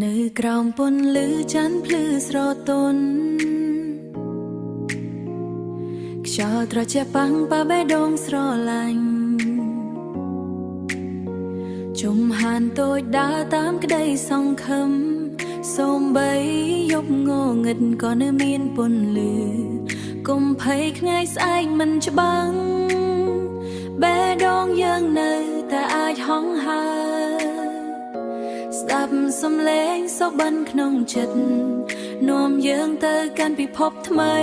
នៅក្រោមពន្លឺច័ន្ទភ្លឺស្រទន់ខ្យល់ត្រជាក់ប៉ាំងប៉ាបេះដូងស្រឡាញ់ជុំហានតូចដើរតាមក្តីសង្ឃឹមសូម្បីយប់ងងឹតក៏នៅមានពន្លឺកុំភ័យថ្ងៃស្អែកមិនច្បាំងបេះដូងយើងនៅតែអាចហង្ហើស្ដាប់សំឡេងសុបិនក្នុងចិត្តនាំយើងទៅកាន់ពិភពថ្មី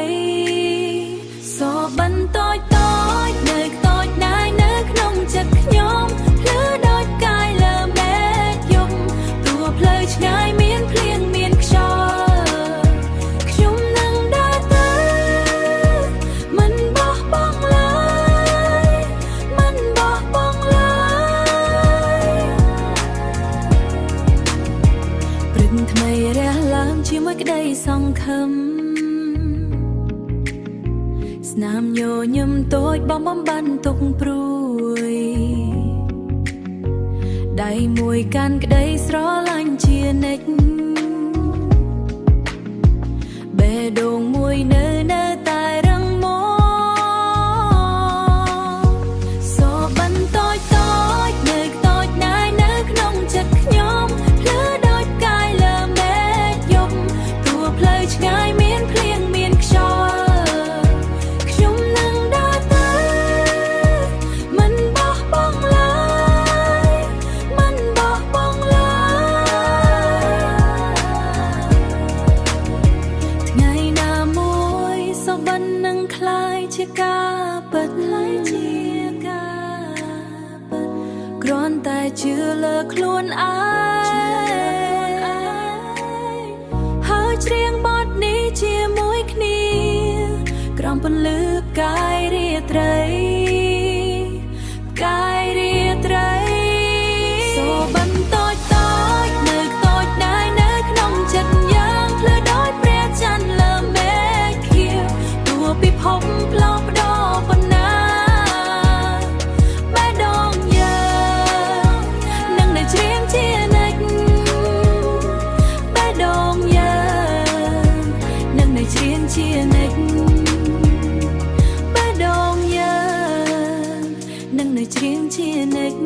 សុបិនតូចតូចនៅតូចណាយនៅក្នុងចិត្តខ្ញុំភ្លឺដូចកាយលើមេឃយប់ទោះផ្លូវឆ្ងាយមានភ្លៀងមានខ្យល់ខ្ញុំនឹងដើរទៅមិនបោះបង់ឡើយមិនបោះបង់ឡើយព្រឹកថ្មីរះឡើងជាមួយក្តីសង្ឃឹមស្នាមញញឹមតូចបំបានទុកព្រួយដៃមួយកាន់ក្តីស្រឡាញ់ជានិច្ចបេះដូងមួយនៅតែរឹងមាំសូបិនតូចតូចនៅតូចណាយនៅក្នុងចិត្តខ្ញុំភ្លឺដូចកាយលើមេឃយប់ទោះផ្លូវឆ្ងាយមានភ្លៀងមានខ្យល់ជាការពិតហើយជាការពិតគ្រាន់តែជឿលើខ្លួនឯងហើយច្រៀងបទនេះជាមួយគ្នាក្រោមពន្លឺកាយរាត្រីកាយរាត្រីសូបិនតូចតូចនៅតូចដែរនៅក្នុងចិត្តយ៉ាងភ្លឺដូចព្រះច័ន្ទលើមេឃខៀវទោះពិភពផ្លោផ្ដោប៉ុណ្ណាបេះដូងយើងនឹងនៅច្រៀងជានិច្ចបេះដូងយើងនឹងនៅច្រៀងជានិច្ចបេះដូងយើងនឹងនៅច្រៀងជានិច្ច